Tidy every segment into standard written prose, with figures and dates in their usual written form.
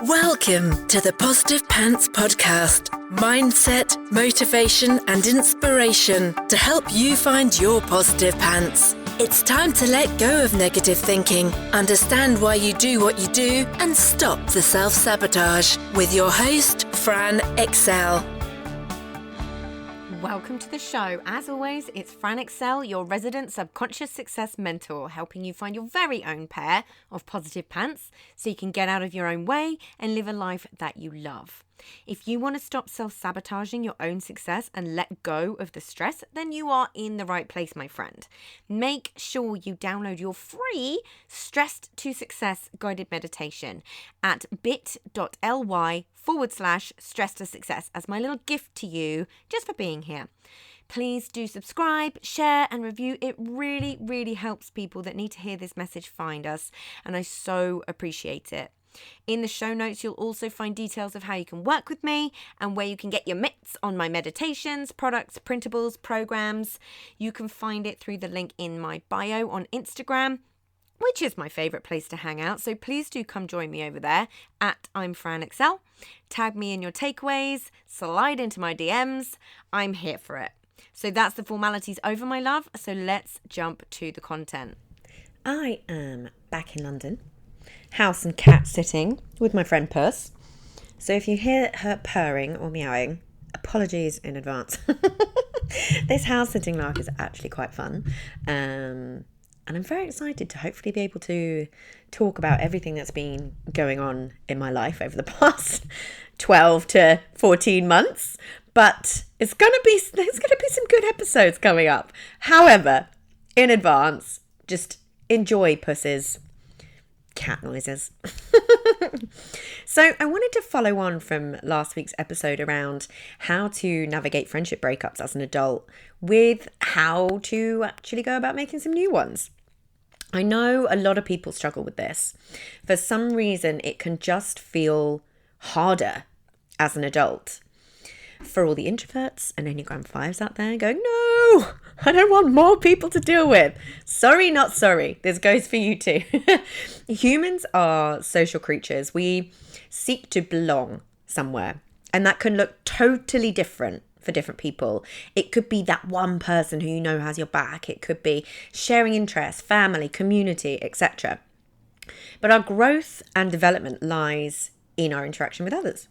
Welcome to the Positive Pants Podcast. Mindset, motivation and inspiration to help you find your positive pants. It's time to let go of negative thinking, understand why you do what you do and stop the self-sabotage with your host, Fran Excel. Welcome to the show. As always, it's Fran Excel, your resident subconscious success mentor, helping you find your very own pair of positive pants so you can get out of your own way and live a life that you love. If you want to stop self-sabotaging your own success and let go of the stress, then you are in the right place, my friend. Make sure you download your free Stressed to Success guided meditation at bit.ly/stress to success as my little gift to you just for being here. Please do subscribe, share and review. It really, really helps people that need to hear this message find us, and I so appreciate it. In the show notes, you'll also find details of how you can work with me and where you can get your mitts on my meditations, products, printables, programs. You can find it through the link in my bio on Instagram, which is my favorite place to hang out. So please do come join me over there at I'm Fran Excel. Tag me in your takeaways, slide into my DMs. I'm here for it. So that's the formalities over, my love. So let's jump to the content. I am back in London. House and cat sitting with my friend Puss. So if you hear her purring or meowing, apologies in advance. This house sitting life is actually quite fun. And I'm very excited to hopefully be able to talk about everything that's been going on in my life over the past 12 to 14 months. But there's going to be some good episodes coming up. However, in advance, just enjoy Puss's cat noises. So I wanted to follow on from last week's episode around how to navigate friendship breakups as an adult with how to actually go about making some new ones. I know a lot of people struggle with this. For some reason, it can just feel harder as an adult. For all the introverts and enneagram 5s out there going, no, I don't want more people to deal with. Sorry, not sorry. This goes for you too. Humans are social creatures. We seek to belong somewhere, and that can look totally different for different people. It could be that one person who you know has your back. It could be sharing interests, family, community, etc. But our growth and development lies in our interaction with others.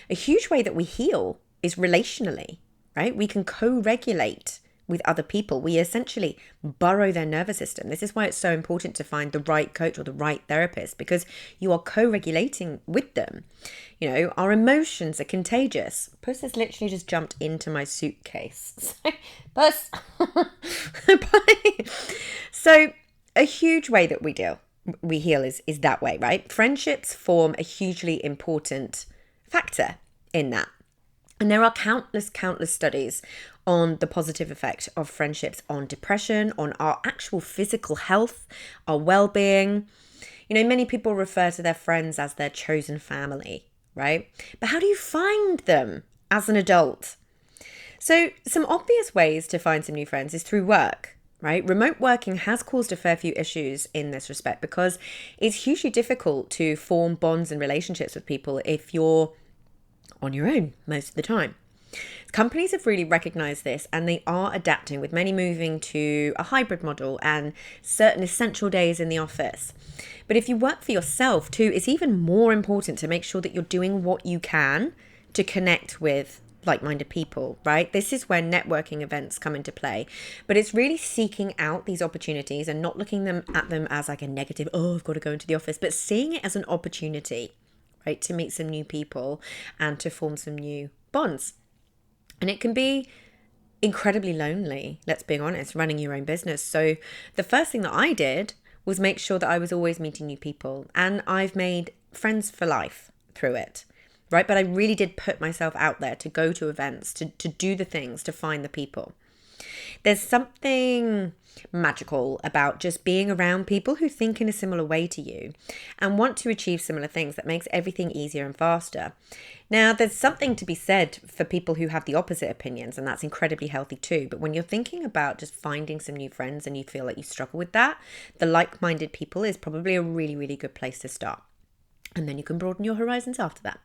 A huge way that we heal is relationally, right? We can co-regulate with other people. We essentially burrow their nervous system. This is why it's so important to find the right coach or the right therapist, because you are co-regulating with them. You know, our emotions are contagious. Puss has literally just jumped into my suitcase. Puss! So a huge way that we heal is that way, right? Friendships form a hugely important factor in that. And there are countless studies on the positive effect of friendships on depression, on our actual physical health, our well-being. You know, many people refer to their friends as their chosen family, right? But how do you find them as an adult? So some obvious ways to find some new friends is through work, right? Remote working has caused a fair few issues in this respect because it's hugely difficult to form bonds and relationships with people if you're on your own most of the time. Companies have really recognized this, and they are adapting, with many moving to a hybrid model and certain essential days in the office. But if you work for yourself too, it's even more important to make sure that you're doing what you can to connect with like-minded people, right? This is where networking events come into play. But it's really seeking out these opportunities and not looking at them as like a negative, oh, I've got to go into the office, but seeing it as an opportunity, right, to meet some new people and to form some new bonds. And it can be incredibly lonely, let's be honest, running your own business. So the first thing that I did was make sure that I was always meeting new people, and I've made friends for life through it, right? But I really did put myself out there to go to events, to do the things, to find the people. There's something magical about just being around people who think in a similar way to you and want to achieve similar things that makes everything easier and faster. Now, there's something to be said for people who have the opposite opinions, and that's incredibly healthy too. But when you're thinking about just finding some new friends and you feel like you struggle with that, the like-minded people is probably a really, really good place to start. And then you can broaden your horizons after that.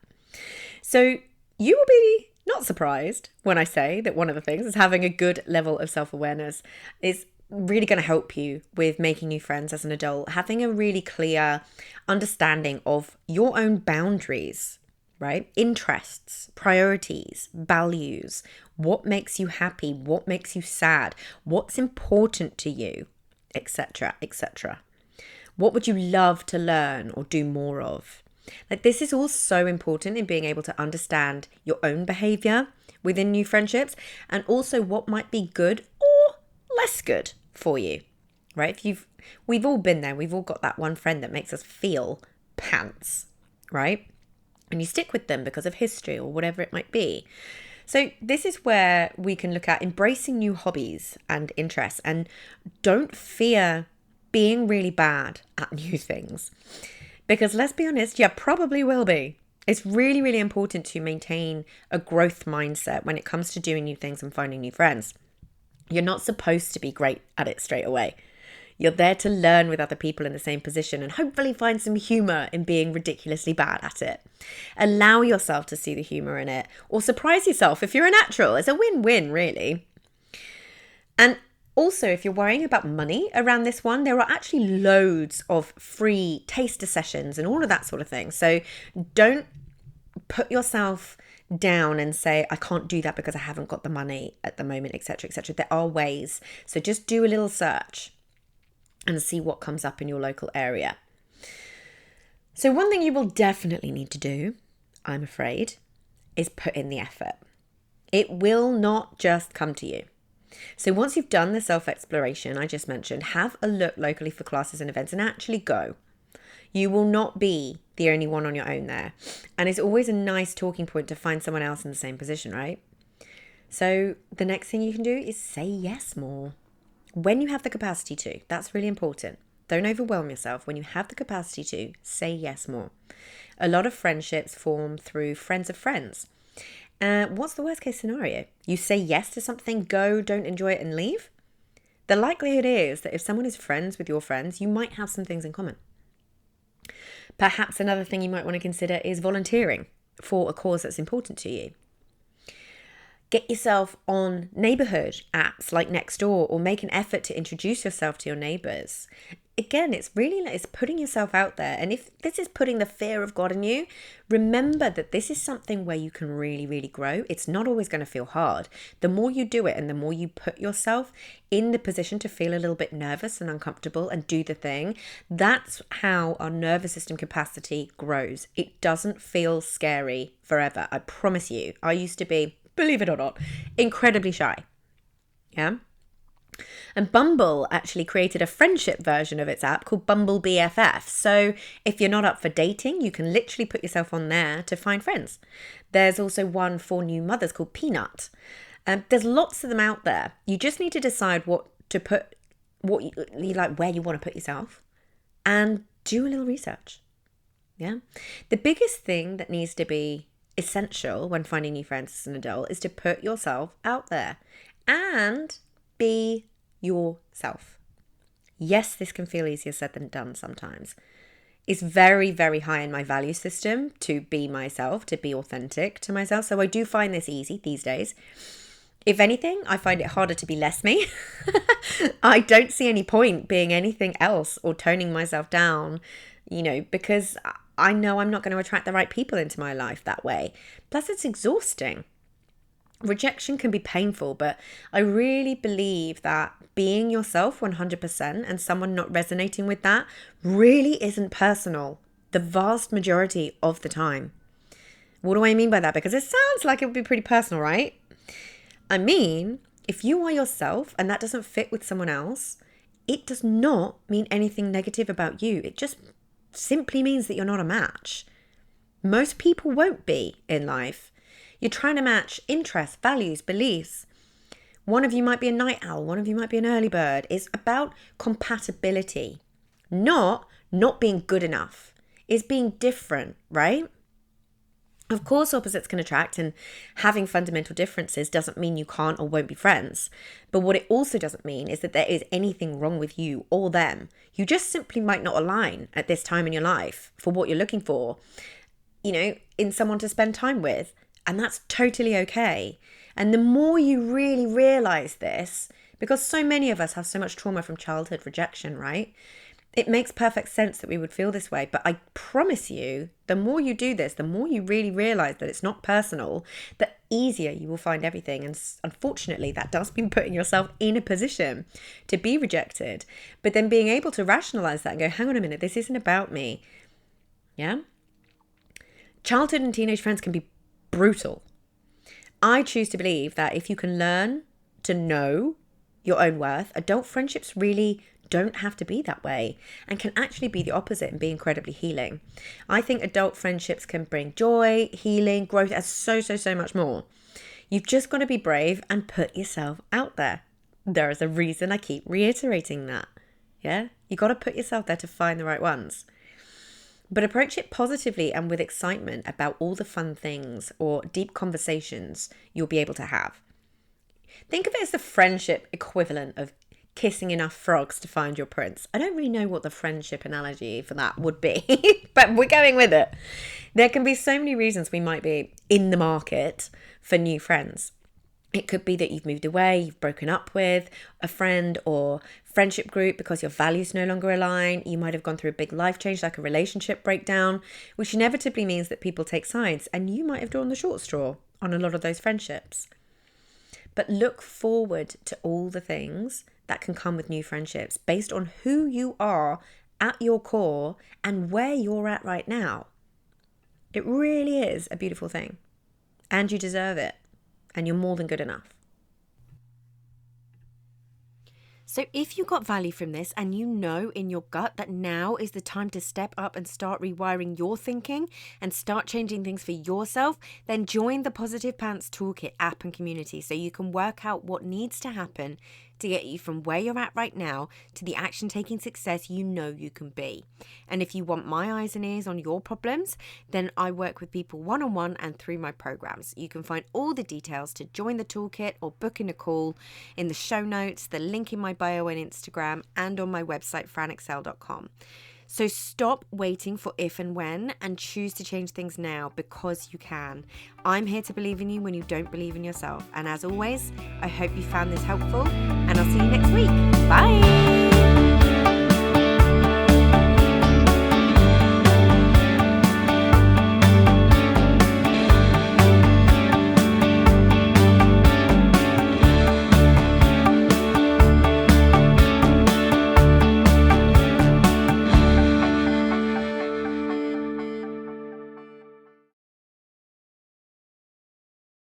So you will be not surprised when I say that one of the things is having a good level of self-awareness is really going to help you with making new friends as an adult, having a really clear understanding of your own boundaries, right? Interests, priorities, values, what makes you happy, what makes you sad, what's important to you, etc., etc. What would you love to learn or do more of? Like, this is all so important in being able to understand your own behavior within new friendships, and also what might be good or less good for you, right? We've all been there. We've all got that one friend that makes us feel pants, right? And you stick with them because of history or whatever it might be. So this is where we can look at embracing new hobbies and interests, and don't fear being really bad at new things. Because let's be honest, you probably will be. It's really, really important to maintain a growth mindset when it comes to doing new things and finding new friends. You're not supposed to be great at it straight away. You're there to learn with other people in the same position and hopefully find some humor in being ridiculously bad at it. Allow yourself to see the humor in it, or surprise yourself if you're a natural. It's a win-win, really. And also, if you're worrying about money around this one, there are actually loads of free taster sessions and all of that sort of thing. So don't put yourself down and say, I can't do that because I haven't got the money at the moment, etc., etc. There are ways. So just do a little search and see what comes up in your local area. So one thing you will definitely need to do, I'm afraid, is put in the effort. It will not just come to you. So once you've done the self-exploration I just mentioned, have a look locally for classes and events and actually go. You will not be the only one on your own there. And it's always a nice talking point to find someone else in the same position, right? So the next thing you can do is say yes more. When you have the capacity to, that's really important. Don't overwhelm yourself. When you have the capacity to, say yes more. A lot of friendships form through friends of friends. What's the worst case scenario? You say yes to something, go, don't enjoy it, and leave? The likelihood is that if someone is friends with your friends, you might have some things in common. Perhaps another thing you might want to consider is volunteering for a cause that's important to you. Get yourself on neighborhood apps like Nextdoor, or make an effort to introduce yourself to your neighbors. Again, it's putting yourself out there. And if this is putting the fear of God in you, remember that this is something where you can really, really grow. It's not always going to feel hard. The more you do it and the more you put yourself in the position to feel a little bit nervous and uncomfortable and do the thing, that's how our nervous system capacity grows. It doesn't feel scary forever. I promise you. I used to be, believe it or not, incredibly shy. Yeah. And Bumble actually created a friendship version of its app called Bumble BFF. So if you're not up for dating, you can literally put yourself on there to find friends. There's also one for new mothers called Peanut. There's lots of them out there. You just need to decide what you like, where you want to put yourself, and do a little research. Yeah. The biggest thing that needs to be essential when finding new friends as an adult is to put yourself out there and be yourself. Yes, this can feel easier said than done sometimes. It's very, very high in my value system to be myself, to be authentic to myself. So I do find this easy these days. If anything, I find it harder to be less me. I don't see any point being anything else or toning myself down, because I know I'm not going to attract the right people into my life that way. Plus, it's exhausting. Rejection can be painful, but I really believe that being yourself 100% and someone not resonating with that really isn't personal the vast majority of the time. What do I mean by that? Because it sounds like it would be pretty personal, right? I mean, if you are yourself and that doesn't fit with someone else, it does not mean anything negative about you. It just simply means that you're not a match. Most people won't be in life. You're trying to match interests, values, beliefs. One of you might be a night owl, one of you might be an early bird. It's about compatibility, not being good enough. It's being different, right? Of course, opposites can attract, and having fundamental differences doesn't mean you can't or won't be friends. But what it also doesn't mean is that there is anything wrong with you or them. You just simply might not align at this time in your life for what you're looking for, in someone to spend time with. And that's totally okay. And the more you really realize this, because so many of us have so much trauma from childhood rejection, right? It makes perfect sense that we would feel this way. But I promise you, the more you do this, the more you really realize that it's not personal, the easier you will find everything. And unfortunately, that does mean putting yourself in a position to be rejected, but then being able to rationalize that and go, hang on a minute, this isn't about me. Yeah? Childhood and teenage friends can be brutal. I choose to believe that if you can learn to know your own worth, adult friendships really don't have to be that way and can actually be the opposite and be incredibly healing. I think adult friendships can bring joy, healing, growth, and so much more. You've just got to be brave and put yourself out there. There is a reason I keep reiterating that. Yeah? You got to put yourself there to find the right ones. But approach it positively and with excitement about all the fun things or deep conversations you'll be able to have. Think of it as the friendship equivalent of kissing enough frogs to find your prince. I don't really know what the friendship analogy for that would be, but we're going with it. There can be so many reasons we might be in the market for new friends. It could be that you've moved away, you've broken up with a friend or friendship group because your values no longer align. You might have gone through a big life change like a relationship breakdown, which inevitably means that people take sides, and you might have drawn the short straw on a lot of those friendships. But look forward to all the things that can come with new friendships based on who you are at your core and where you're at right now. It really is a beautiful thing, and you deserve it, and you're more than good enough. So if you got value from this and you know in your gut that now is the time to step up and start rewiring your thinking and start changing things for yourself, then join the Positive Pants Toolkit app and community so you can work out what needs to happen to get you from where you're at right now to the action-taking success you know you can be. And if you want my eyes and ears on your problems, then I work with people one-on-one and through my programs. You can find all the details to join the toolkit or book in a call in the show notes, the link in my bio on Instagram, and on my website, franexcel.com. So stop waiting for if and when and choose to change things now, because you can. I'm here to believe in you when you don't believe in yourself. And as always, I hope you found this helpful, and I'll see you next week. Bye.